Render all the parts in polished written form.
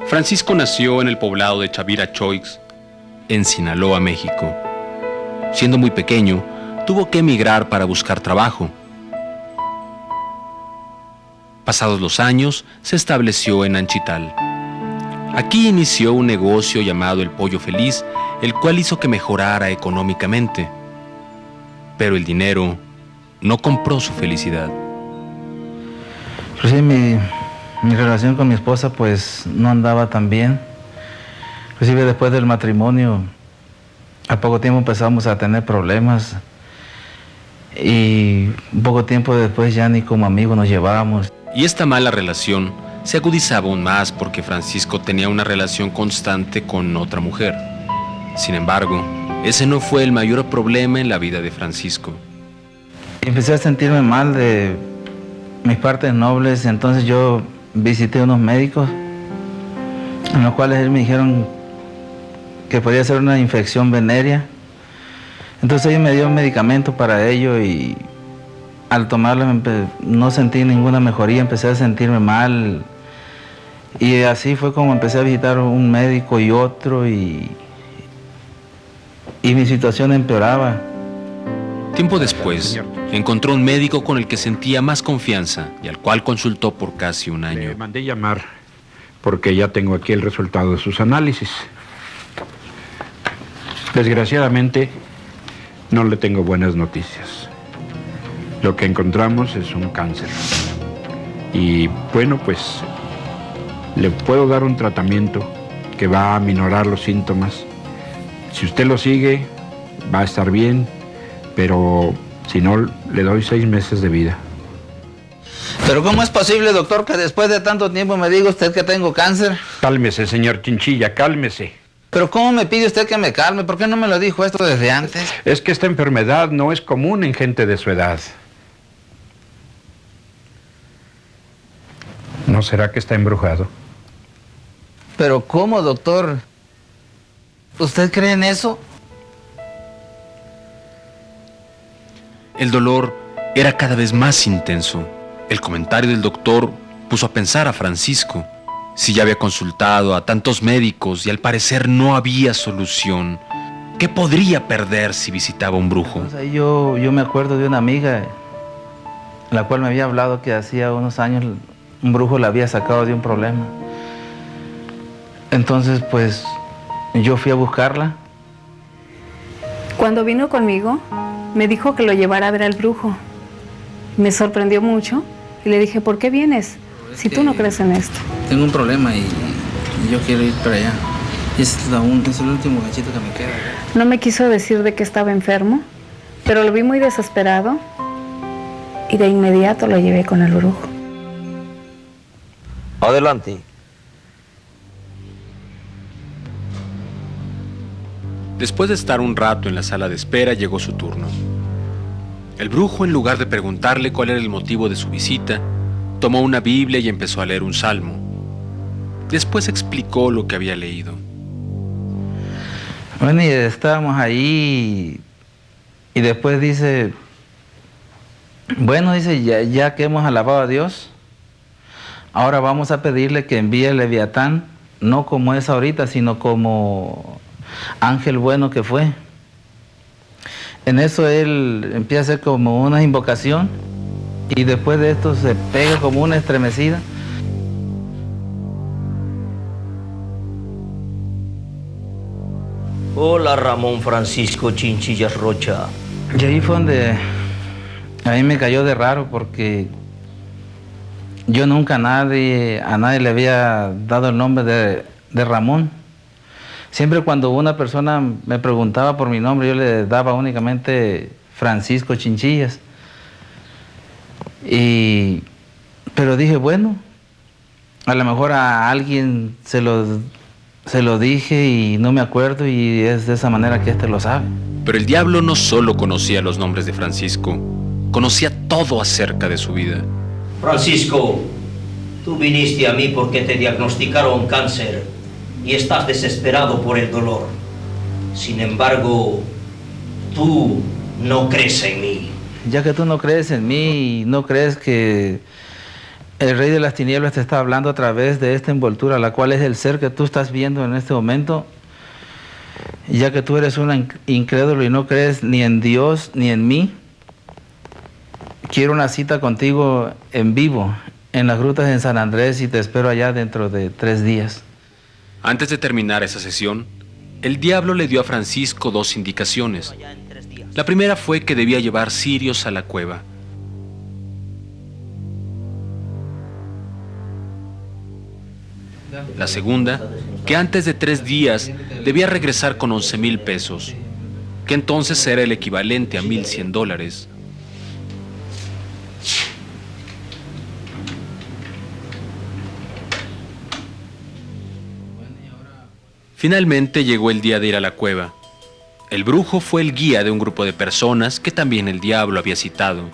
Francisco nació en el poblado de Chavirachoix, en Sinaloa, México. Siendo muy pequeño, tuvo que emigrar para buscar trabajo. Pasados los años, se estableció en Anchital. Aquí inició un negocio llamado El Pollo Feliz, el cual hizo que mejorara económicamente. Pero el dinero no compró su felicidad. Pues sí, mi relación con mi esposa pues no andaba tan bien. Inclusive después del matrimonio, al poco tiempo empezamos a tener problemas. Y un poco tiempo después ya ni como amigos nos llevábamos. Y esta mala relación se agudizaba aún más porque Francisco tenía una relación constante con otra mujer. Sin embargo, ese no fue el mayor problema en la vida de Francisco. Empecé a sentirme mal de mis partes nobles, entonces yo visité unos médicos en los cuales me dijeron que podía ser una infección venérea. Entonces ellos me dio un medicamento para ello y al tomarlo no sentí ninguna mejoría, empecé a sentirme mal. Y así fue como empecé a visitar un médico y otro y mi situación empeoraba. Tiempo después, encontró un médico con el que sentía más confianza y al cual consultó por casi un año. Le mandé llamar porque ya tengo aquí el resultado de sus análisis. Desgraciadamente, no le tengo buenas noticias. Lo que encontramos es un cáncer. Y bueno, pues le puedo dar un tratamiento que va a aminorar los síntomas. Si usted lo sigue, va a estar bien, pero si no, le doy 6 meses de vida. ¿Pero cómo es posible, doctor, que después de tanto tiempo me diga usted que tengo cáncer? Cálmese, señor Chinchilla, cálmese. ¿Pero cómo me pide usted que me calme? ¿Por qué no me lo dijo esto desde antes? Es que esta enfermedad no es común en gente de su edad. ¿No será que está embrujado? ¿Pero cómo, doctor? ¿Usted cree en eso? El dolor era cada vez más intenso. El comentario del doctor puso a pensar a Francisco. Si ya había consultado a tantos médicos y al parecer no había solución, ¿qué podría perder si visitaba un brujo? Entonces, yo me acuerdo de una amiga, la cual me había hablado que hacía unos años un brujo la había sacado de un problema. Entonces, pues, yo fui a buscarla. Cuando vino conmigo, me dijo que lo llevara a ver al brujo. Me sorprendió mucho y le dije, ¿por qué vienes si tú no crees en esto? Tengo un problema y yo quiero ir para allá. Es el último cachito que me queda. No me quiso decir de que estaba enfermo, pero lo vi muy desesperado y de inmediato lo llevé con el brujo. Adelante. Después de estar un rato en la sala de espera, llegó su turno. El brujo, en lugar de preguntarle cuál era el motivo de su visita, tomó una Biblia y empezó a leer un salmo. Después explicó lo que había leído. Bueno, y estábamos ahí y después dice, bueno, dice, ya que hemos alabado a Dios, ahora vamos a pedirle que envíe el Leviatán, no como es ahorita, sino como ángel bueno que fue. En eso él empieza a hacer como una invocación y después de esto se pega como una estremecida. Hola, Ramón Francisco Chinchillas Rocha. Y ahí fue donde a mí me cayó de raro porque yo nunca a nadie le había dado el nombre de Ramón. Siempre cuando una persona me preguntaba por mi nombre, yo le daba únicamente Francisco Chinchillas. Pero dije, bueno, a lo mejor a alguien se lo dije y no me acuerdo y es de esa manera que este lo sabe. Pero el diablo no solo conocía los nombres de Francisco, conocía todo acerca de su vida. Francisco, tú viniste a mí porque te diagnosticaron cáncer y estás desesperado por el dolor. Sin embargo, tú no crees en mí. Ya que tú no crees en mí y no crees que el rey de las tinieblas te está hablando a través de esta envoltura, la cual es el ser que tú estás viendo en este momento. Ya que tú eres un incrédulo y no crees ni en Dios ni en mí, quiero una cita contigo en vivo, en las grutas de San Andrés, y te espero allá dentro de 3 días. Antes de terminar esa sesión, el diablo le dio a Francisco 2 indicaciones. La primera fue que debía llevar cirios a la cueva. La segunda, que antes de 3 días debía regresar con 11,000 pesos, que entonces era el equivalente a $1,100. Finalmente llegó el día de ir a la cueva. El brujo fue el guía de un grupo de personas que también el diablo había citado.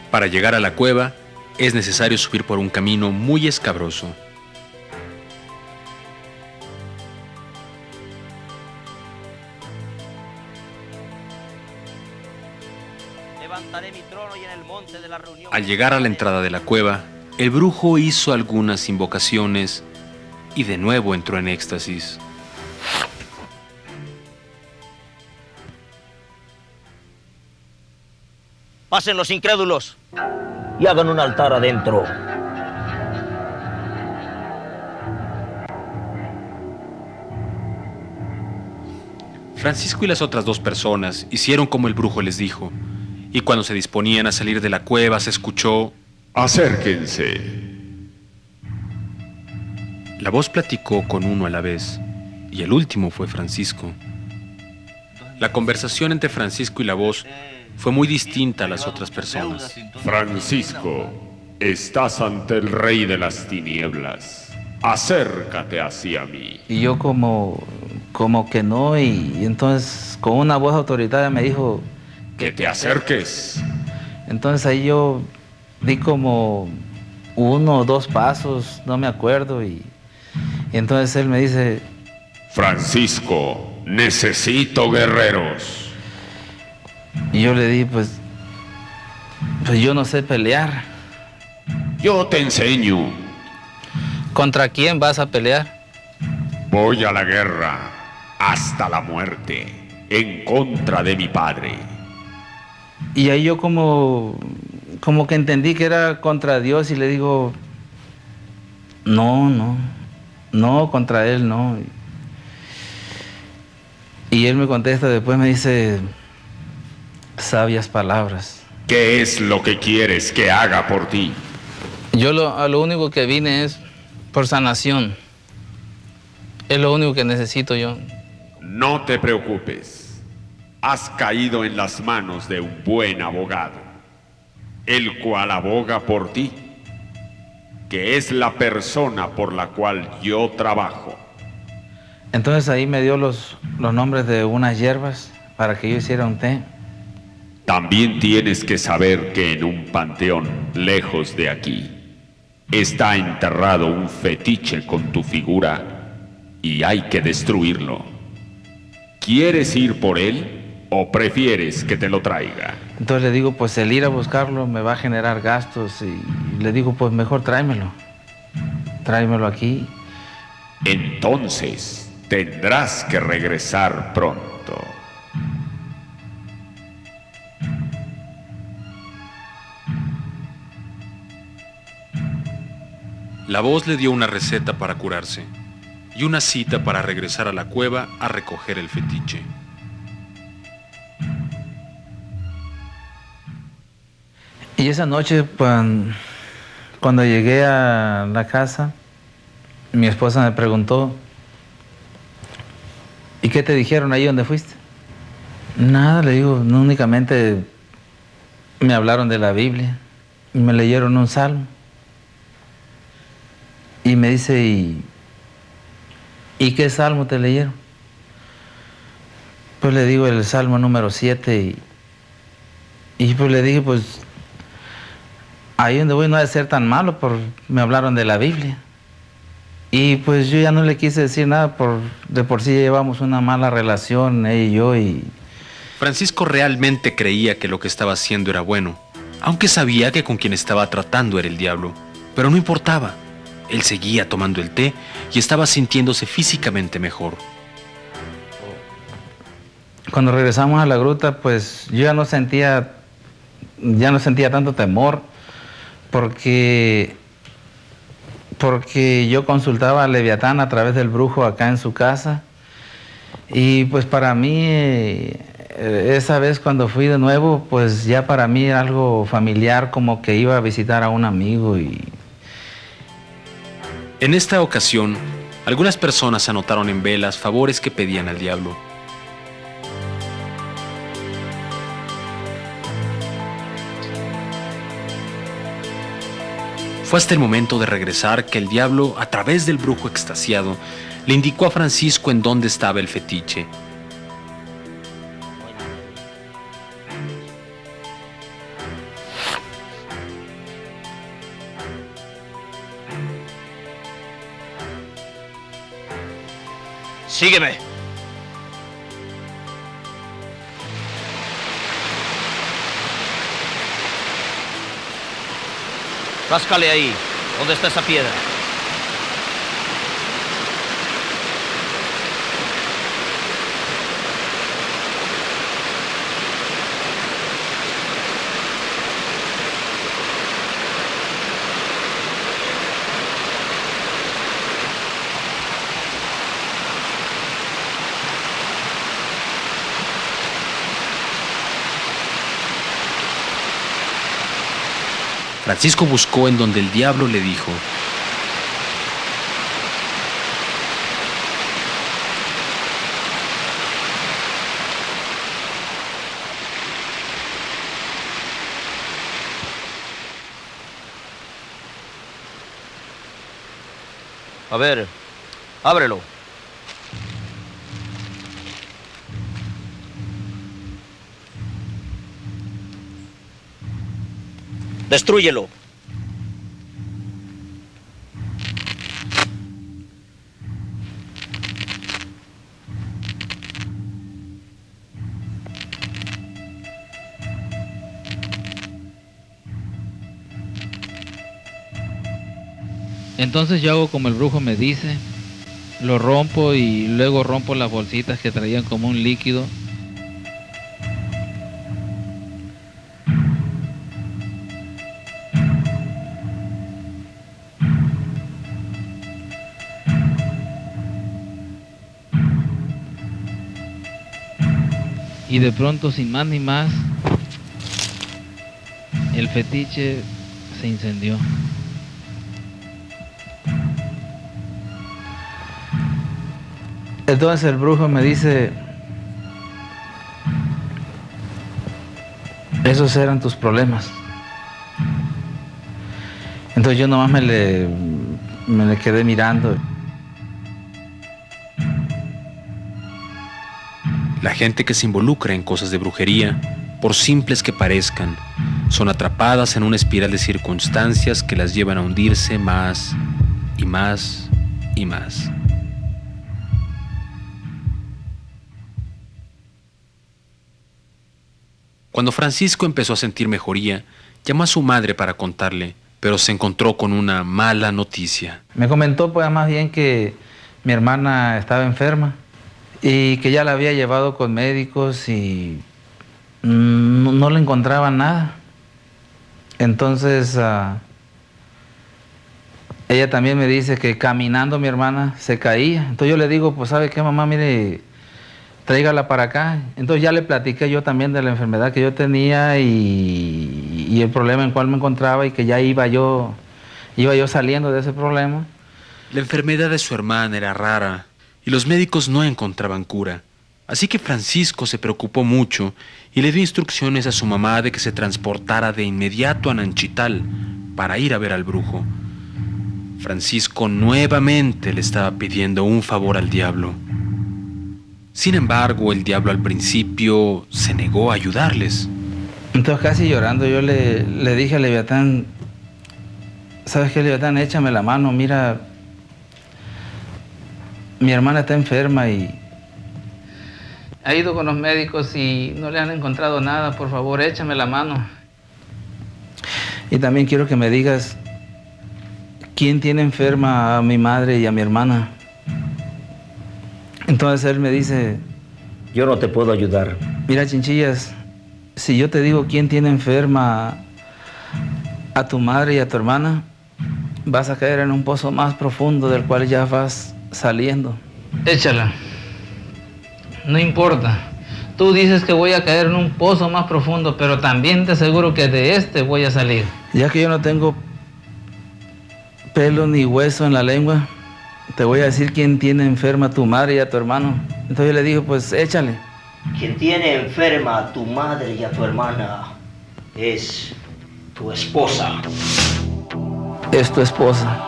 Para llegar a la cueva, es necesario subir por un camino muy escabroso. Levantaré mi trono y en el monte de la reunión. Al llegar a la entrada de la cueva, el brujo hizo algunas invocaciones y de nuevo entró en éxtasis. Pasen los incrédulos y hagan un altar adentro. Francisco y las otras 2 personas hicieron como el brujo les dijo, y cuando se disponían a salir de la cueva se escuchó: Acérquense. La voz platicó con uno a la vez, y el último fue Francisco. La conversación entre Francisco y la voz fue muy distinta a las otras personas. Francisco, estás ante el rey de las tinieblas. Acércate hacia mí. Y yo como que no, y entonces con una voz autoritaria me dijo Que te acerques. Entonces ahí yo di como 1 o 2 pasos, no me acuerdo, y entonces él me dice: Francisco, necesito guerreros. y yo le di, pues yo no sé pelear. Yo te enseño. ¿Contra quién vas a pelear? Voy a la guerra hasta la muerte en contra de mi padre. Y ahí yo como que entendí que era contra Dios, y le digo: no, contra él no. Y él me contesta, después me dice: sabias palabras. ¿Qué es lo que quieres que haga por ti? Yo a lo único que vine es por sanación. Es lo único que necesito yo. No te preocupes. Has caído en las manos de un buen abogado, el cual aboga por ti, que es la persona por la cual yo trabajo. Entonces ahí me dio los nombres de unas hierbas para que yo hiciera un té. También tienes que saber que en un panteón lejos de aquí está enterrado un fetiche con tu figura y hay que destruirlo. ¿Quieres ir por él o prefieres que te lo traiga? Entonces le digo: pues el ir a buscarlo me va a generar gastos, y le digo: pues mejor tráemelo aquí. Entonces tendrás que regresar pronto. La voz le dio una receta para curarse y una cita para regresar a la cueva a recoger el fetiche. Y esa noche, cuando llegué a la casa, mi esposa me preguntó: ¿y qué te dijeron ahí donde fuiste? Nada, le digo, no, únicamente me hablaron de la Biblia y me leyeron un salmo. Y me dice: ¿y qué salmo te leyeron? Pues le digo el salmo número 7, y pues le dije: pues ahí donde voy no ha de ser tan malo, me hablaron de la Biblia. Y pues yo ya no le quise decir nada, de por sí llevamos una mala relación, ella y yo, y Francisco realmente creía que lo que estaba haciendo era bueno, aunque sabía que con quien estaba tratando era el diablo. Pero no importaba. Él seguía tomando el té y estaba sintiéndose físicamente mejor. Cuando regresamos a la gruta, pues yo ya no sentía tanto temor, porque yo consultaba a Leviatán a través del brujo acá en su casa. Y pues para mí, esa vez cuando fui de nuevo, pues ya para mí era algo familiar, como que iba a visitar a un amigo. En esta ocasión, algunas personas anotaron en velas favores que pedían al diablo. Fue hasta el momento de regresar que el diablo, a través del brujo extasiado, le indicó a Francisco en dónde estaba el fetiche. Sígueme. Ráscale ahí. ¿Dónde está esa piedra? Francisco buscó en donde el diablo le dijo: A ver, ábrelo. Destrúyelo. Entonces yo hago como el brujo me dice, lo rompo y luego rompo las bolsitas que traían como un líquido. Y de pronto, sin más ni más, el fetiche se incendió. Entonces el brujo me dice: esos eran tus problemas. Entonces yo nomás me le quedé mirando. La gente que se involucra en cosas de brujería, por simples que parezcan, son atrapadas en una espiral de circunstancias que las llevan a hundirse más y más y más. Cuando Francisco empezó a sentir mejoría, llamó a su madre para contarle, pero se encontró con una mala noticia. Me comentó pues más bien que mi hermana estaba enferma y que ya la había llevado con médicos y no le encontraban nada. Entonces ella también me dice que caminando mi hermana se caía. Entonces yo le digo, pues ¿sabe qué, mamá? Mire, tráigala para acá. Entonces ya le platiqué yo también de la enfermedad que yo tenía y el problema en cual me encontraba, y que ya iba yo saliendo de ese problema. La enfermedad de su hermana era rara y los médicos no encontraban cura. Así que Francisco se preocupó mucho y le dio instrucciones a su mamá de que se transportara de inmediato a Nanchital para ir a ver al brujo. Francisco nuevamente le estaba pidiendo un favor al diablo. Sin embargo, el diablo al principio se negó a ayudarles. Entonces, casi llorando, yo le dije a Leviatán: ¿sabes qué, Leviatán? Échame la mano, mira, mi hermana está enferma y ha ido con los médicos y no le han encontrado nada. Por favor, échame la mano. Y también quiero que me digas quién tiene enferma a mi madre y a mi hermana. Entonces él me dice: Yo no te puedo ayudar. mira, Chinchillas, si yo te digo quién tiene enferma a tu madre y a tu hermana, vas a caer en un pozo más profundo del cual ya vas saliendo. Échala. No importa. Tú dices que voy a caer en un pozo más profundo, pero también te aseguro que de este voy a salir. Ya que yo no tengo pelo ni hueso en la lengua, te voy a decir quién tiene enferma a tu madre y a tu hermano. Entonces yo le digo, pues échale. Quien tiene enferma a tu madre y a tu hermana es tu esposa. Es tu esposa.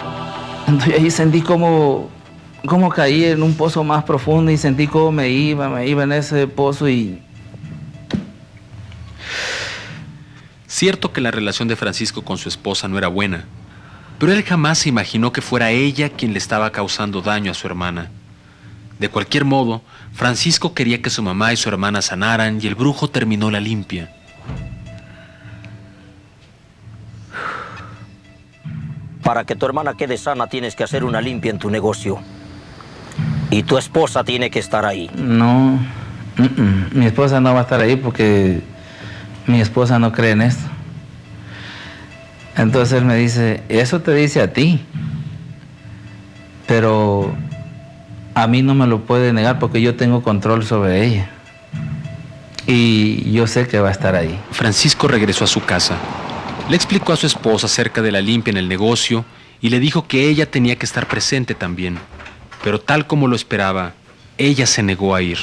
Entonces ahí sentí como caí en un pozo más profundo y sentí cómo me iba en ese pozo y... Cierto que la relación de Francisco con su esposa no era buena, pero él jamás se imaginó que fuera ella quien le estaba causando daño a su hermana. De cualquier modo, Francisco quería que su mamá y su hermana sanaran y el brujo terminó la limpia. Para que tu hermana quede sana tienes que hacer una limpia en tu negocio. Y tu esposa tiene que estar ahí. No, mi esposa no va a estar ahí porque mi esposa no cree en esto. Entonces él me dice, eso te dice a ti, pero a mí no me lo puede negar porque yo tengo control sobre ella. Y yo sé que va a estar ahí. Francisco regresó a su casa. Le explicó a su esposa acerca de la limpia en el negocio y le dijo que ella tenía que estar presente también. Pero tal como lo esperaba, ella se negó a ir.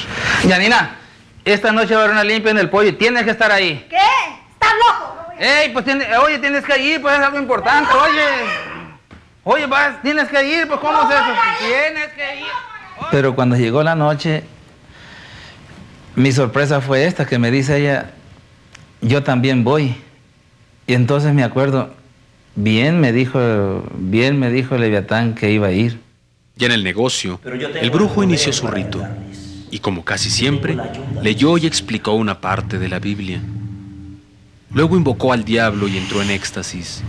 Yanina, esta noche va a haber una limpia en el pollo y tienes que estar ahí. ¿Qué? ¿Estás loco? Ey, pues tienes que ir, pues es algo importante, oye, tienes que ir, pues ¿cómo es eso? Tienes que ir. Pero cuando llegó la noche, mi sorpresa fue esta, que me dice ella, yo también voy. Y entonces me acuerdo, bien me dijo Leviatán que iba a ir. Ya en el negocio, el brujo inició su rito y, como casi siempre, leyó y explicó una parte de la Biblia. Luego invocó al diablo y entró en éxtasis.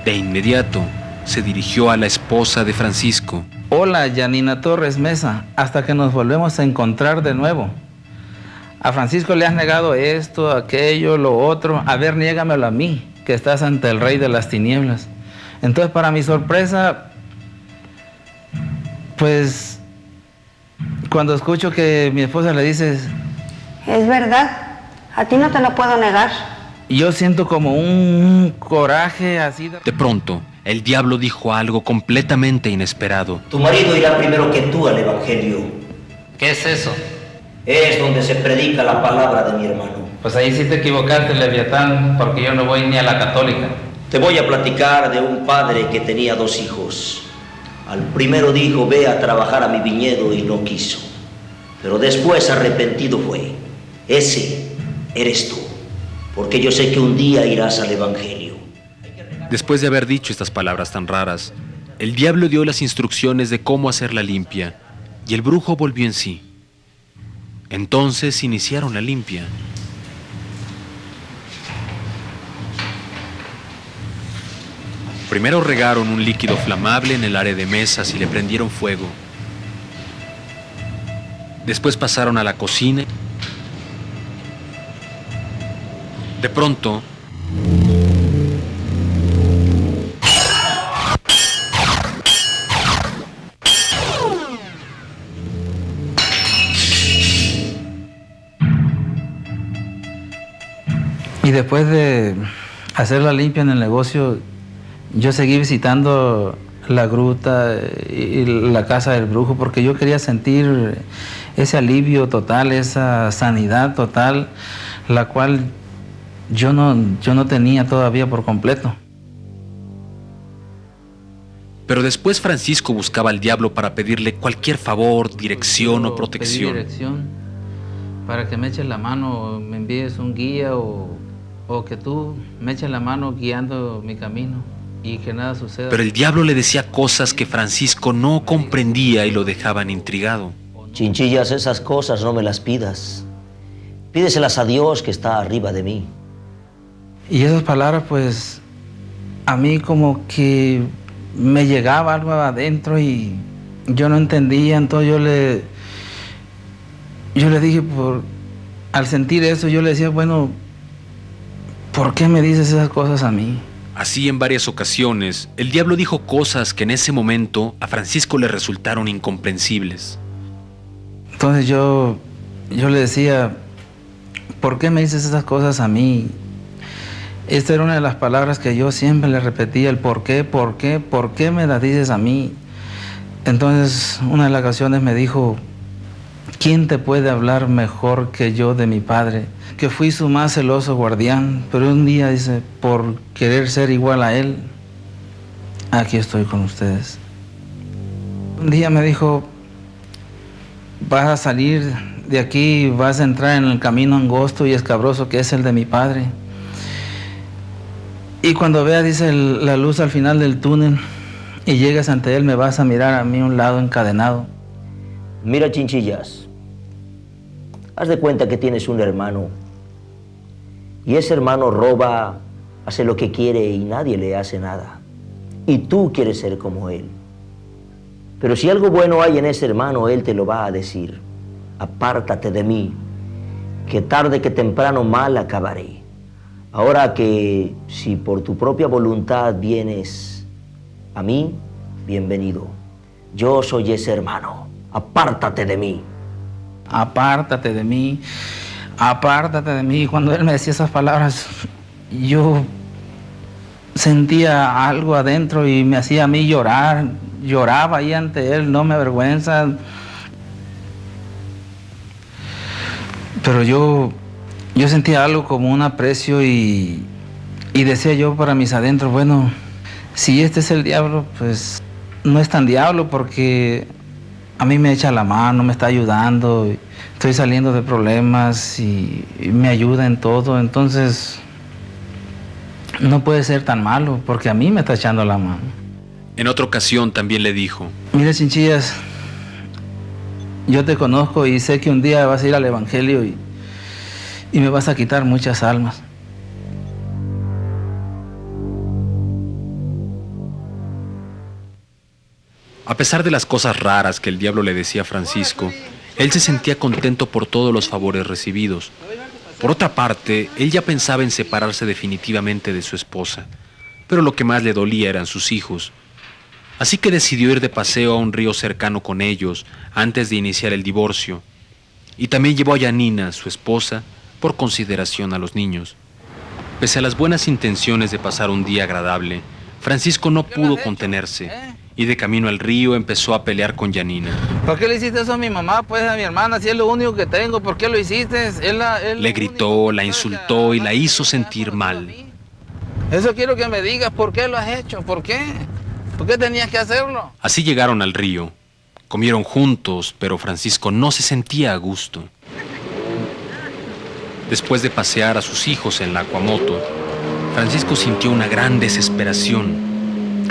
De inmediato, se dirigió a la esposa de Francisco. Hola, Yanina Torres Mesa, hasta que nos volvemos a encontrar de nuevo. A Francisco le has negado esto, aquello, lo otro. A ver, niégamelo a mí, que estás ante el rey de las tinieblas. Entonces, para mi sorpresa, pues, cuando escucho que mi esposa le dice... Es verdad, a ti no te lo puedo negar. Yo siento como un coraje así de... De pronto, el diablo dijo algo completamente inesperado. Tu marido irá primero que tú al Evangelio. ¿Qué es eso? Es donde se predica la palabra de mi hermano. Pues ahí sí te equivocaste, Leviatán, porque yo no voy ni a la católica. Te voy a platicar de un padre que tenía 2 hijos. Al primero dijo, ve a trabajar a mi viñedo y no quiso. Pero después arrepentido fue. Ese eres tú, porque yo sé que un día irás al Evangelio. Después de haber dicho estas palabras tan raras, el diablo dio las instrucciones de cómo hacer la limpia y el brujo volvió en sí. Entonces iniciaron la limpia. Primero regaron un líquido flamable en el área de mesas y le prendieron fuego. Después pasaron a la cocina. De pronto, y después de hacer la limpia en el negocio, yo seguí visitando la gruta y la casa del brujo porque yo quería sentir ese alivio total, esa sanidad total, la cual yo no tenía todavía por completo. Pero después Francisco buscaba al diablo para pedirle cualquier favor, dirección o Pedí protección. dirección para que me eches la mano, me envíes un guía o que tú me eches la mano guiando mi camino y que nada suceda. Pero el diablo le decía cosas que Francisco no comprendía y lo dejaban intrigado. Chinchillas, esas cosas no me las pidas. Pídeselas a Dios que está arriba de mí. Y esas palabras, pues, a mí como que me llegaba algo adentro y yo no entendía. Entonces yo le dije, al sentir eso, yo le decía, bueno, ¿por qué me dices esas cosas a mí? Así en varias ocasiones, el diablo dijo cosas que en ese momento a Francisco le resultaron incomprensibles. Entonces yo le decía, ¿por qué me dices esas cosas a mí? Esta era una de las palabras que yo siempre le repetía, el por qué me las dices a mí. Entonces, una de las ocasiones me dijo, ¿quién te puede hablar mejor que yo de mi padre? Que fui su más celoso guardián, pero un día, dice, por querer ser igual a él, aquí estoy con ustedes. Un día me dijo, vas a salir de aquí, vas a entrar en el camino angosto y escabroso que es el de mi padre. Y cuando veas, dice, la luz al final del túnel y llegues ante él, me vas a mirar a mí a un lado encadenado. Mira, Chinchillas, haz de cuenta que tienes un hermano y ese hermano roba, hace lo que quiere y nadie le hace nada. Y tú quieres ser como él. Pero si algo bueno hay en ese hermano, él te lo va a decir. Apártate de mí, que tarde que temprano mal acabaré. Ahora que si por tu propia voluntad vienes a mí, bienvenido. Yo soy ese hermano. Apártate de mí. Apártate de mí, apártate de mí. Cuando él me decía esas palabras, yo sentía algo adentro y me hacía a mí llorar. Lloraba ahí ante él, no me avergüenza. Pero yo sentía algo como un aprecio y decía yo para mis adentros, bueno, si este es el diablo, pues no es tan diablo porque a mí me echa la mano, me está ayudando, estoy saliendo de problemas y me ayuda en todo, entonces no puede ser tan malo porque a mí me está echando la mano. En otra ocasión también le dijo, Mire, Chinchillas, yo te conozco y sé que un día vas a ir al Evangelio y me vas a quitar muchas almas. a pesar de las cosas raras que el diablo le decía a Francisco, él se sentía contento por todos los favores recibidos. Por otra parte, él ya pensaba en separarse definitivamente de su esposa, pero lo que más le dolía eran sus hijos. Así que decidió ir de paseo a un río cercano con ellos antes de iniciar el divorcio. Y también llevó a Yanina, su esposa, por consideración a los niños. Pese a las buenas intenciones de pasar un día agradable, Francisco no pudo contenerse y de camino al río empezó a pelear con Yanina. ¿Por qué le hiciste eso a mi mamá, pues a mi hermana? Si es lo único que tengo, ¿por qué lo hiciste? Le gritó, la insultó y la hizo sentir mal. Eso quiero que me digas, ¿por qué lo has hecho? ¿Por qué? ¿Por qué tenías que hacerlo? Así llegaron al río. Comieron juntos, pero Francisco no se sentía a gusto. Después de pasear a sus hijos en la acuamoto, Francisco sintió una gran desesperación.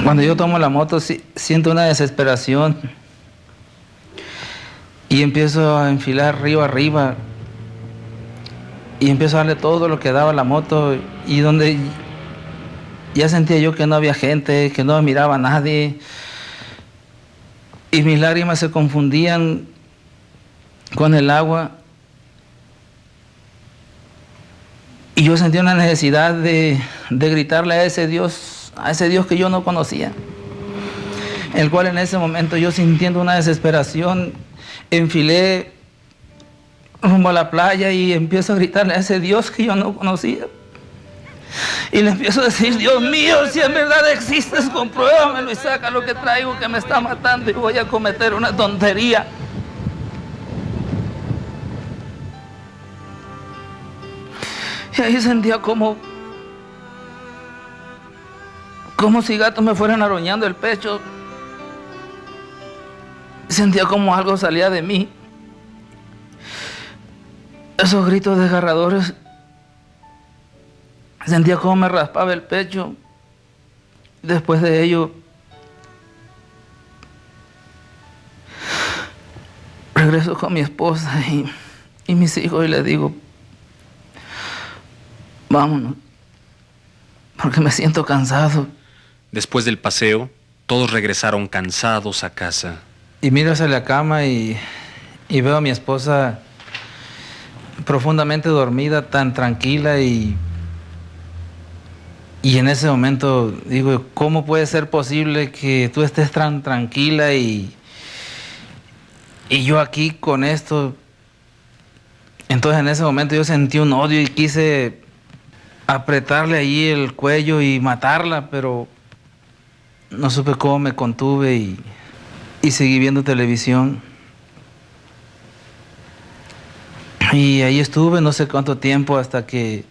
Cuando yo tomo la moto siento una desesperación y empiezo a enfilar río arriba y empiezo a darle todo lo que daba la moto y donde ya sentía yo que no había gente, que no me miraba nadie y mis lágrimas se confundían con el agua y yo sentía una necesidad de gritarle a ese Dios que yo no conocía, el cual en ese momento yo sintiendo una desesperación enfilé rumbo a la playa y empiezo a gritarle a ese Dios que yo no conocía y le empiezo a decir: Dios mío, si en verdad existes, compruébamelo y saca lo que traigo que me está matando y voy a cometer una tontería. Y ahí sentía como si gatos me fueran arañando el pecho sentía como algo salía de mí. Esos gritos desgarradores. Sentía como me raspaba el pecho. Después de ello, regreso con mi esposa y mis hijos y les digo, vámonos, porque me siento cansado. Después del paseo, todos regresaron cansados a casa. Y miro hacia la cama y veo a mi esposa profundamente dormida, tan tranquila y en ese momento digo, ¿cómo puede ser posible que tú estés tan tranquila y yo aquí con esto? Entonces en ese momento yo sentí un odio y quise apretarle ahí el cuello y matarla, pero no supe cómo me contuve y seguí viendo televisión. Y ahí estuve no sé cuánto tiempo hasta que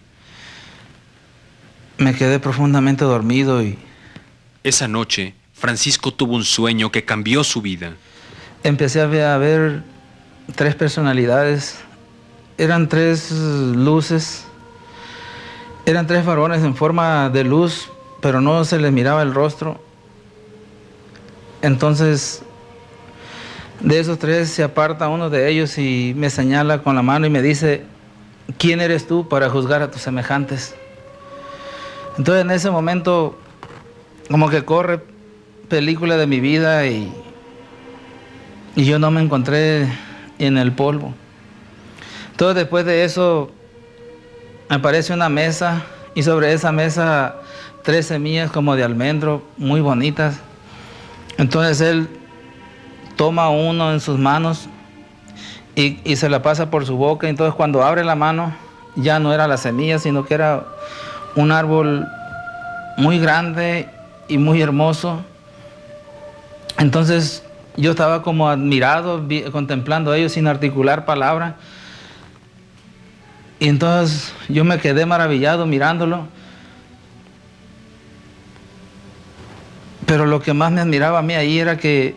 me quedé profundamente dormido y Esa noche, Francisco tuvo un sueño que cambió su vida. empecé a ver 3 personalidades. Eran 3 luces. Eran 3 varones en forma de luz, pero no se les miraba el rostro. Entonces, de esos 3 se aparta uno de ellos y me señala con la mano y me dice, ¿quién eres tú para juzgar a tus semejantes? Entonces en ese momento como que corre película de mi vida y yo no me encontré en el polvo. Entonces después de eso aparece una mesa y sobre esa mesa 3 semillas como de almendro muy bonitas. Entonces él toma uno en sus manos y se la pasa por su boca. Entonces cuando abre la mano ya no era la semilla, sino que era un árbol muy grande y muy hermoso. Entonces yo estaba como admirado, contemplando a ellos sin articular palabra. Y entonces yo me quedé maravillado mirándolo. Pero lo que más me admiraba a mí ahí era que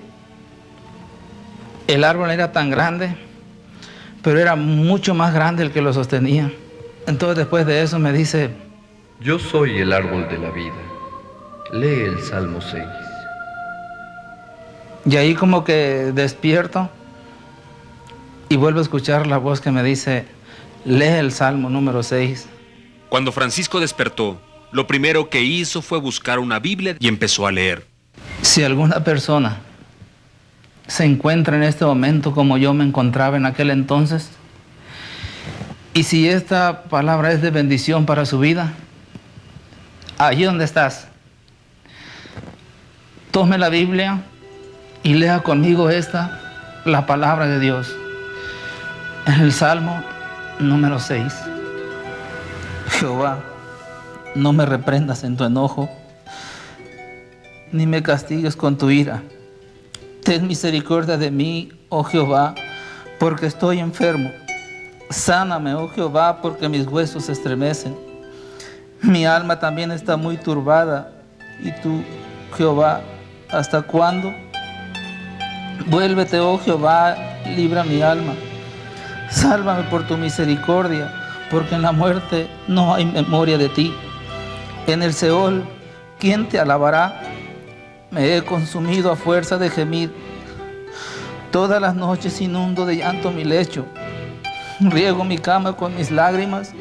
el árbol era tan grande, pero era mucho más grande el que lo sostenía. Entonces después de eso me dice, Yo soy el árbol de la vida. Lee el Salmo 6. y ahí como que despierto y vuelvo a escuchar la voz que me dice, lee el Salmo número 6. Cuando Francisco despertó, lo primero que hizo fue buscar una Biblia y empezó a leer. Si alguna persona se encuentra en este momento como yo me encontraba en aquel entonces, y si esta palabra es de bendición para su vida, allí donde estás, tome la Biblia y lea conmigo la palabra de Dios. En el Salmo número 6. Jehová, no me reprendas en tu enojo, ni me castigues con tu ira. Ten misericordia de mí, oh Jehová, porque estoy enfermo. Sáname, oh Jehová, porque mis huesos se estremecen. Mi alma también está muy turbada. Y tú, Jehová, ¿hasta cuándo? Vuélvete, oh Jehová, libra mi alma. Sálvame por tu misericordia, porque en la muerte no hay memoria de ti. En el Seol, ¿quién te alabará? Me he consumido a fuerza de gemir. Todas las noches inundo de llanto mi lecho. Riego mi cama con mis lágrimas.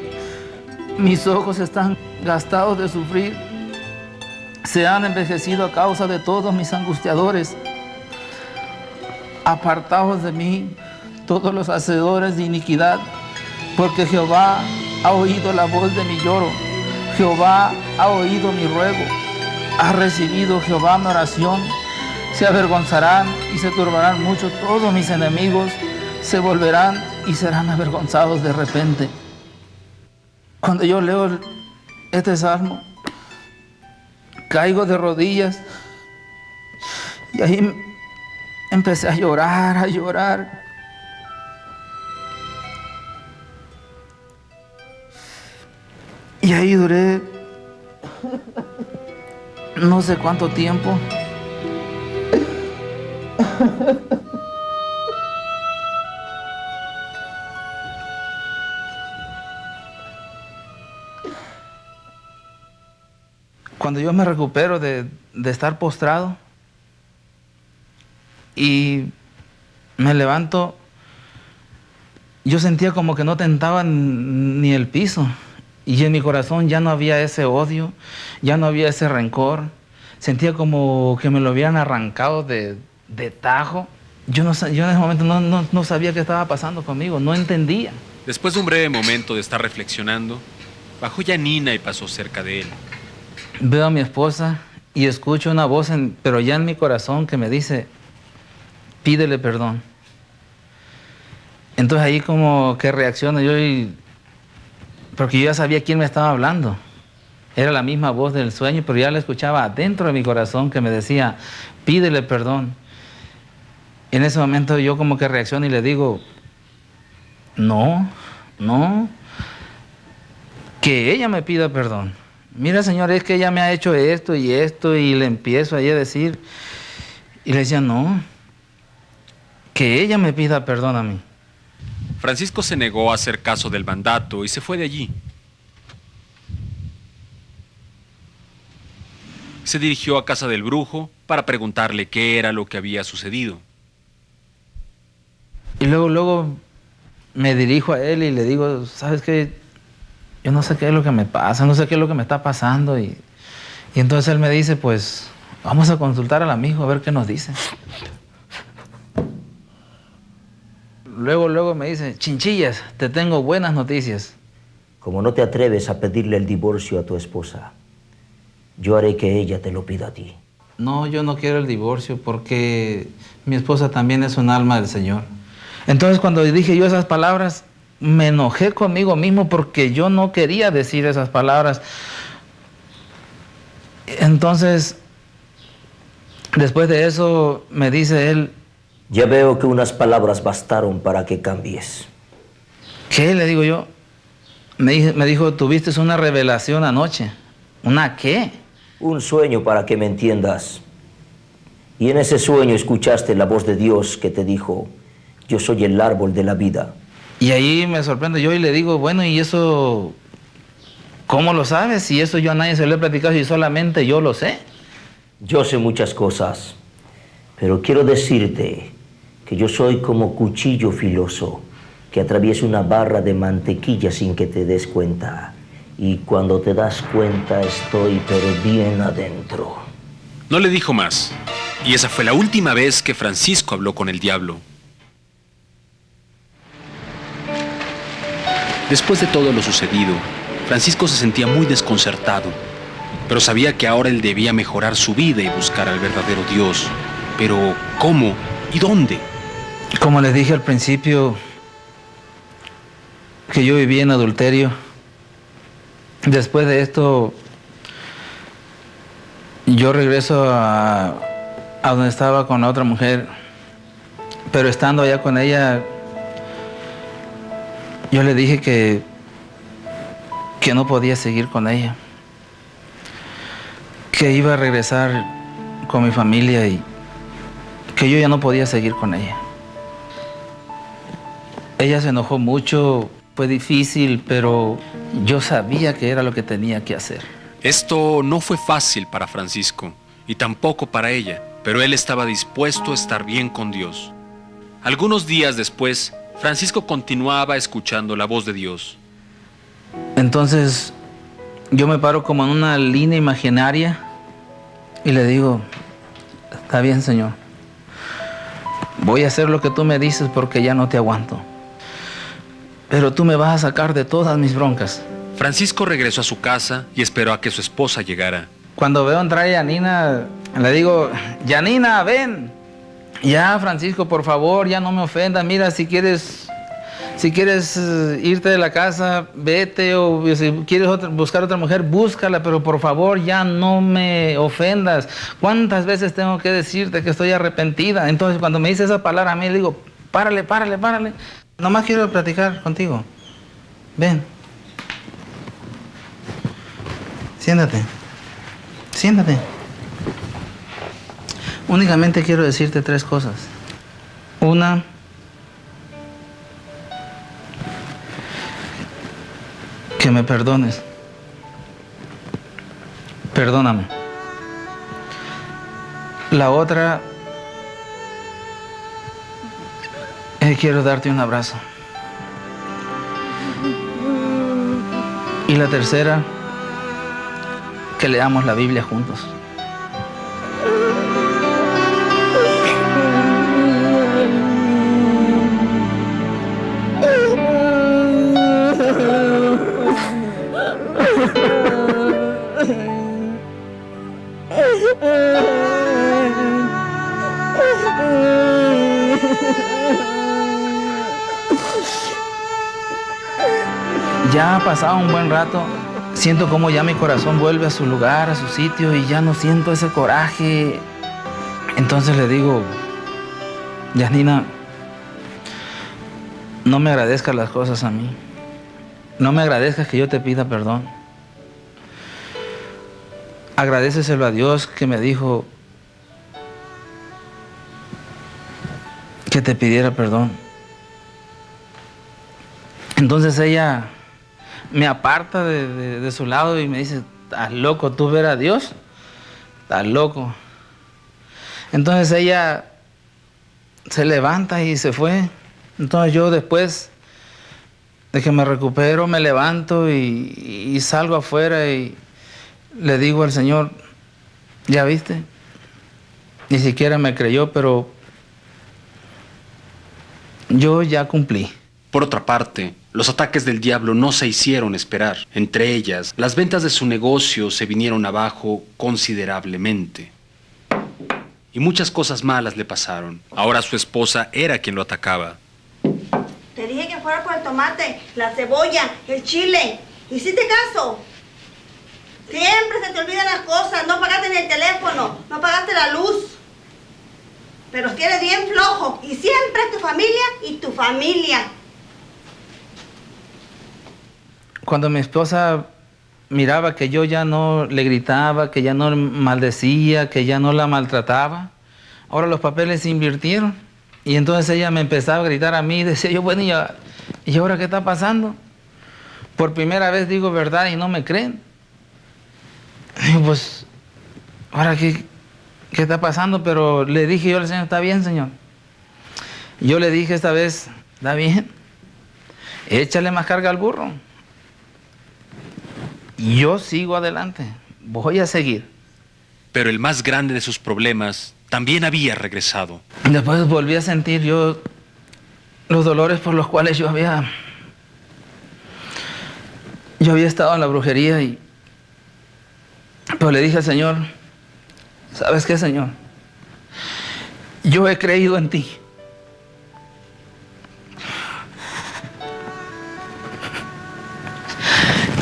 Mis ojos están gastados de sufrir. Se han envejecido a causa de todos mis angustiadores. Apartaos de mí todos los hacedores de iniquidad, porque Jehová ha oído la voz de mi lloro. Jehová ha oído mi ruego. Ha recibido Jehová mi oración. Se avergonzarán y se turbarán mucho todos mis enemigos. Se volverán y serán avergonzados de repente. Cuando yo leo este salmo, caigo de rodillas y ahí empecé a llorar, a llorar. Y ahí duré no sé cuánto tiempo. Cuando yo me recupero de estar postrado y me levanto, yo sentía como que no tentaba ni el piso. Y en mi corazón ya no había ese odio, ya no había ese rencor. Sentía como que me lo habían arrancado de tajo. Yo en ese momento no sabía qué estaba pasando conmigo, no entendía. Después de un breve momento de estar reflexionando, bajó Janina y pasó cerca de él. Veo a mi esposa y escucho una voz, pero ya en mi corazón, que me dice, pídele perdón. Entonces ahí como que reacciono yo, porque yo ya sabía quién me estaba hablando. Era la misma voz del sueño, pero ya la escuchaba dentro de mi corazón que me decía, pídele perdón. En ese momento yo como que reacciono y le digo, no, que ella me pida perdón. Mira, Señor, es que ella me ha hecho esto, y le empiezo ahí a decir, y le decía, no, que ella me pida perdón a mí. Francisco se negó a hacer caso del mandato y se fue de allí. Se dirigió a casa del brujo para preguntarle qué era lo que había sucedido. Y luego me dirijo a él y le digo, ¿sabes qué? Yo no sé qué es lo que me pasa, no sé qué es lo que me está pasando. Y entonces él me dice, pues, vamos a consultar al amigo a ver qué nos dice. Luego me dice, Chinchillas, te tengo buenas noticias. Como no te atreves a pedirle el divorcio a tu esposa, yo haré que ella te lo pida a ti. No, yo no quiero el divorcio porque mi esposa también es un alma del Señor. Entonces cuando dije yo esas palabras, me enojé conmigo mismo porque yo no quería decir esas palabras. Entonces, después de eso, me dice él, ya veo que unas palabras bastaron para que cambies. ¿qué? Le digo yo. Me dijo, tuviste una revelación anoche. ¿Una qué? Un sueño, para que me entiendas. Y en ese sueño escuchaste la voz de Dios que te dijo, yo soy el árbol de la vida. Y ahí me sorprendo yo y le digo, bueno, ¿y eso cómo lo sabes? Si eso yo a nadie se lo he platicado y solamente yo lo sé. Yo sé muchas cosas, pero quiero decirte que yo soy como cuchillo filoso que atraviesa una barra de mantequilla sin que te des cuenta. Y cuando te das cuenta estoy pero bien adentro. No le dijo más, y esa fue la última vez que Francisco habló con el diablo. Después de todo lo sucedido, Francisco se sentía muy desconcertado, pero sabía que ahora él debía mejorar su vida y buscar al verdadero Dios. Pero, ¿cómo? ¿Y dónde? Como les dije al principio, que yo viví en adulterio. Después de esto, yo regreso a donde estaba con la otra mujer, pero estando allá con ella, yo le dije que no podía seguir con ella, que iba a regresar con mi familia y que yo ya no podía seguir con ella. Ella se enojó mucho, fue difícil, pero yo sabía que era lo que tenía que hacer. Esto no fue fácil para Francisco y tampoco para ella, pero él estaba dispuesto a estar bien con Dios. Algunos días después, Francisco continuaba escuchando la voz de Dios. Entonces, yo me paro como en una línea imaginaria y le digo, está bien, Señor, voy a hacer lo que tú me dices porque ya no te aguanto. Pero tú me vas a sacar de todas mis broncas. Francisco regresó a su casa y esperó a que su esposa llegara. Cuando veo entrar a Yanina, le digo, Yanina, ven. Ya, Francisco, por favor, ya no me ofendas. Mira, si quieres irte de la casa, vete. O si quieres buscar otra mujer, búscala. Pero por favor, ya no me ofendas. ¿Cuántas veces tengo que decirte que estoy arrepentida? Entonces, cuando me dice esa palabra a mí, le digo, párale. Nomás quiero platicar contigo. Ven. Siéntate. Únicamente quiero decirte 3 cosas. Una, que me perdones. perdóname. La otra, quiero darte un abrazo. Y la tercera, que leamos la Biblia juntos. Ya ha pasado un buen rato, siento como ya mi corazón vuelve a su lugar, a su sitio, y ya no siento ese coraje. Entonces le digo, Yasnina, no me agradezcas las cosas a mí. No me agradezcas que yo te pida perdón. Agradéceselo a Dios que me dijo que te pidiera perdón. Entonces ella me aparta de su lado y me dice, ¿estás loco tú ver a Dios? ¿Estás loco? Entonces ella se levanta y se fue. Entonces yo después de que me recupero me levanto y salgo afuera y le digo al Señor, ¿ya viste? Ni siquiera me creyó, pero yo ya cumplí. Por otra parte, los ataques del diablo no se hicieron esperar. Entre ellas, las ventas de su negocio se vinieron abajo considerablemente. Y muchas cosas malas le pasaron. Ahora su esposa era quien lo atacaba. Te dije que fuera por el tomate, la cebolla, el chile. ¿Hiciste caso? Siempre se te olvidan las cosas. No pagaste ni el teléfono, no pagaste la luz. Pero si eres bien flojo y siempre tu familia y tu familia. Cuando mi esposa miraba que yo ya no le gritaba, que ya no maldecía, que ya no la maltrataba, ahora los papeles se invirtieron. Y entonces ella me empezaba a gritar a mí y decía yo, bueno, ¿y ahora qué está pasando? Por primera vez digo verdad y no me creen. Y pues, ¿ahora qué está pasando? Pero le dije yo al Señor, está bien, Señor. Yo le dije esta vez, está bien, échale más carga al burro. Yo sigo adelante, voy a seguir. Pero el más grande de sus problemas también había regresado. Después volví a sentir yo los dolores por los cuales yo había estado en la brujería pero le dije al Señor, ¿sabes qué, Señor? Yo he creído en ti.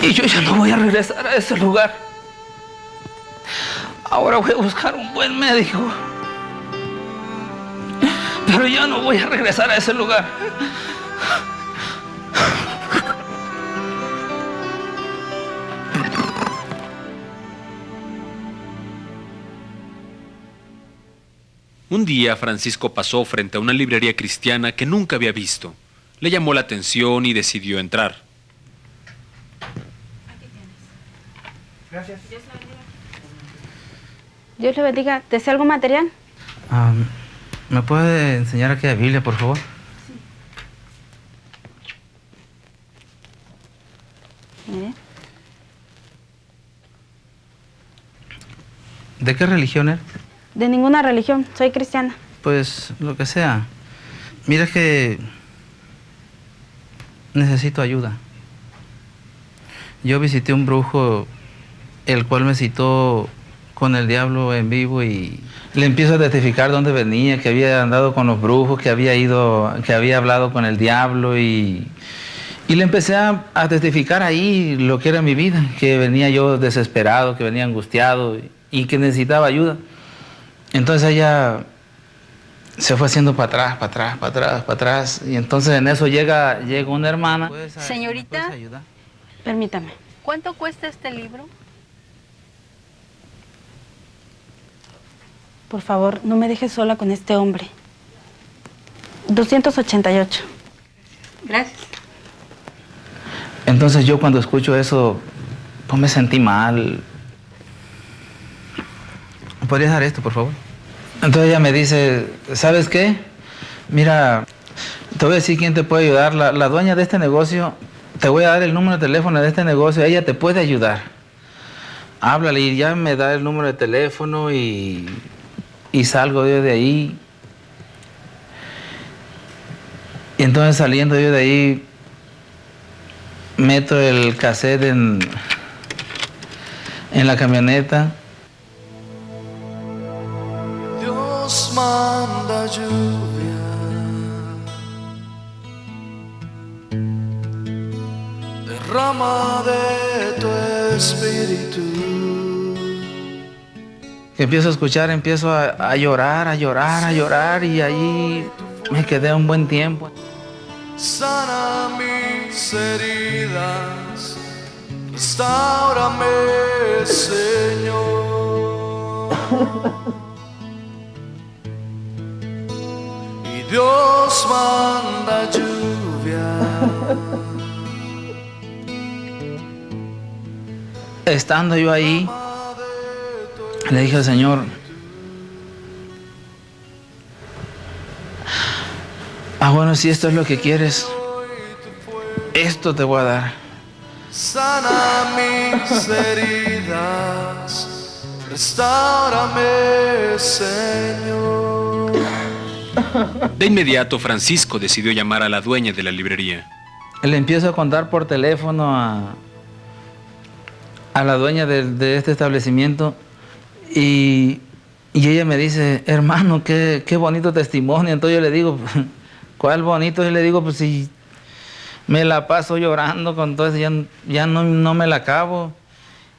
Y yo ya no voy a regresar a ese lugar. Ahora voy a buscar un buen médico. Pero ya no voy a regresar a ese lugar. Un día Francisco pasó frente a una librería cristiana que nunca había visto. Le llamó la atención y decidió entrar. Gracias. Dios le bendiga. ¿Desea algo material? ¿Me puede enseñar aquí la Biblia, por favor? Sí. Mire. ¿De qué religión eres? De ninguna religión. Soy cristiana. Pues lo que sea. Mira que necesito ayuda. Yo visité un brujo, el cual me citó con el diablo en vivo y le empiezo a testificar dónde venía, que había andado con los brujos, que había hablado con el diablo y le empecé a testificar ahí lo que era mi vida, que venía yo desesperado, que venía angustiado y que necesitaba ayuda. Entonces ella se fue haciendo para atrás y entonces en eso llega una hermana. Señorita, ¿Me puedes ayudar? Permítame. ¿Cuánto cuesta este libro? Por favor, no me dejes sola con este hombre. 288. Gracias. Entonces yo cuando escucho eso, pues me sentí mal. podrías dar esto, por favor? Entonces ella me dice, ¿sabes qué? Mira, te voy a decir quién te puede ayudar. La dueña de este negocio, te voy a dar el número de teléfono de este negocio, ella te puede ayudar. Háblale, y ya me da el número de teléfono y salgo yo de ahí. Y entonces saliendo yo de ahí, meto el cassette en la camioneta. Dios manda lluvia, derrama de tu espíritu. Empiezo a escuchar, empiezo a llorar, y ahí me quedé un buen tiempo. Sana mis heridas, restáurame, Señor. Y Dios manda lluvia. Estando yo ahí, le dije al Señor, bueno, si esto es lo que quieres, esto te voy a dar. Sana mis heridas, restáurame, Señor. De inmediato, Francisco decidió llamar a la dueña de la librería. Le empiezo a contar por teléfono a la dueña de este establecimiento y ella me dice, hermano, qué bonito testimonio. Entonces yo le digo, ¿cuál bonito? Y le digo, pues si me la paso llorando con todo eso, ya no me la acabo.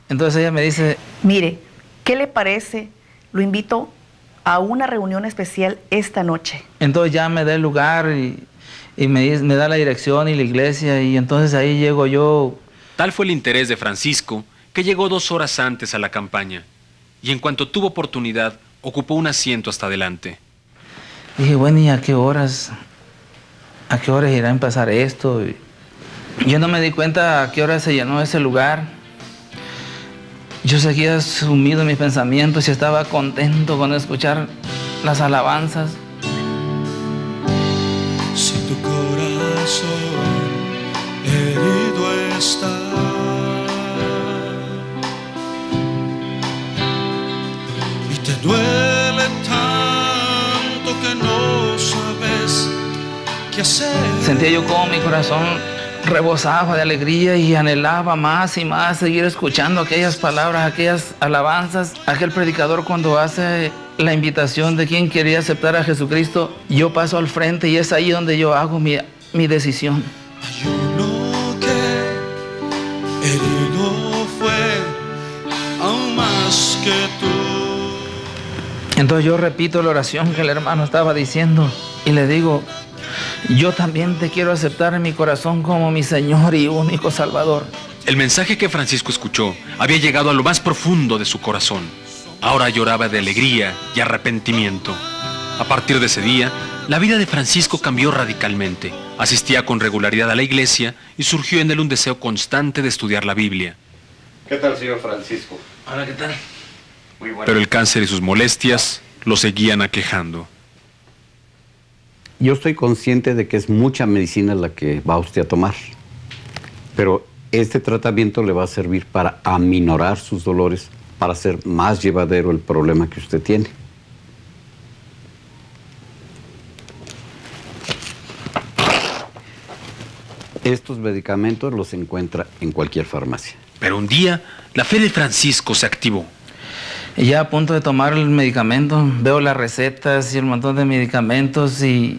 Entonces ella me dice, mire, ¿qué le parece? Lo invito a una reunión especial esta noche. Entonces ya me da el lugar y me da la dirección y la iglesia, y entonces ahí llego yo. Tal fue el interés de Francisco que llegó 2 horas antes a la campaña y en cuanto tuvo oportunidad ocupó un asiento hasta adelante. Dije, bueno, ¿y a qué horas irá a empezar esto? Y yo no me di cuenta a qué hora se llenó ese lugar. Yo seguía sumido en mis pensamientos y estaba contento con escuchar las alabanzas. Si tu corazón herido está y te duele tanto que no sabes qué hacer. Sentía yo como mi corazón rebosaba de alegría y anhelaba más y más seguir escuchando aquellas palabras, aquellas alabanzas. Aquel predicador, cuando hace la invitación de quien quería aceptar a Jesucristo, yo paso al frente y es ahí donde yo hago mi decisión. Hay uno que herido fue aún más que tú. Entonces yo repito la oración que el hermano estaba diciendo y le digo, yo también te quiero aceptar en mi corazón como mi Señor y único Salvador. El mensaje que Francisco escuchó había llegado a lo más profundo de su corazón. Ahora lloraba de alegría y arrepentimiento. A partir de ese día, la vida de Francisco cambió radicalmente. Asistía con regularidad a la iglesia y surgió en él un deseo constante de estudiar la Biblia. ¿Qué tal, señor Francisco? Hola, ¿qué tal? Muy bueno. Pero el cáncer y sus molestias lo seguían aquejando. Yo estoy consciente de que es mucha medicina la que va usted a tomar, pero este tratamiento le va a servir para aminorar sus dolores, para hacer más llevadero el problema que usted tiene. Estos medicamentos los encuentra en cualquier farmacia. Pero un día, la fe de Francisco se activó. Y ya a punto de tomar el medicamento, veo las recetas y el montón de medicamentos y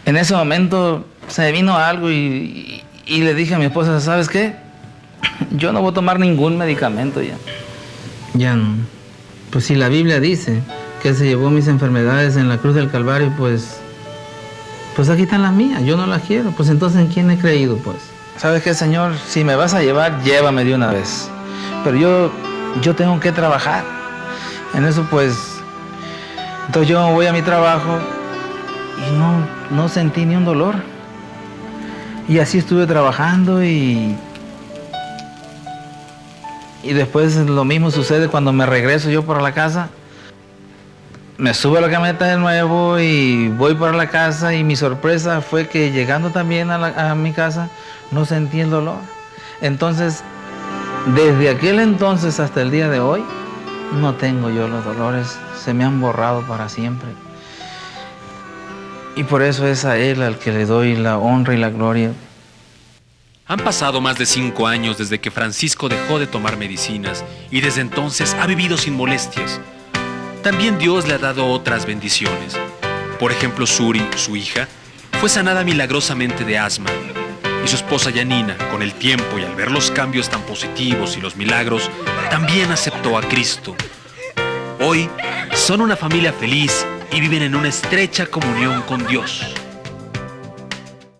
en ese momento se me vino algo y le dije a mi esposa, ¿sabes qué? Yo no voy a tomar ningún medicamento ya. Ya no. Pues si la Biblia dice que se llevó mis enfermedades en la cruz del Calvario, pues aquí están las mías, yo no las quiero. Pues entonces, ¿en quién he creído, pues? ¿Sabes qué, Señor? Si me vas a llevar, llévame de una vez. Pero yo tengo que trabajar. En eso, pues, entonces yo voy a mi trabajo y no sentí ni un dolor. Y así estuve trabajando y después lo mismo sucede cuando me regreso yo para la casa. me subo a la camioneta de nuevo y voy para la casa, y mi sorpresa fue que llegando también a mi casa no sentí el dolor. Entonces, desde aquel entonces hasta el día de hoy, no tengo yo los dolores, se me han borrado para siempre. Y por eso es a Él al que le doy la honra y la gloria. Han pasado más de 5 años desde que Francisco dejó de tomar medicinas y desde entonces ha vivido sin molestias. También Dios le ha dado otras bendiciones. Por ejemplo, Suri, su hija, fue sanada milagrosamente de asma. Y su esposa Yanina, con el tiempo y al ver los cambios tan positivos y los milagros, también aceptó a Cristo. Hoy son una familia feliz y viven en una estrecha comunión con Dios.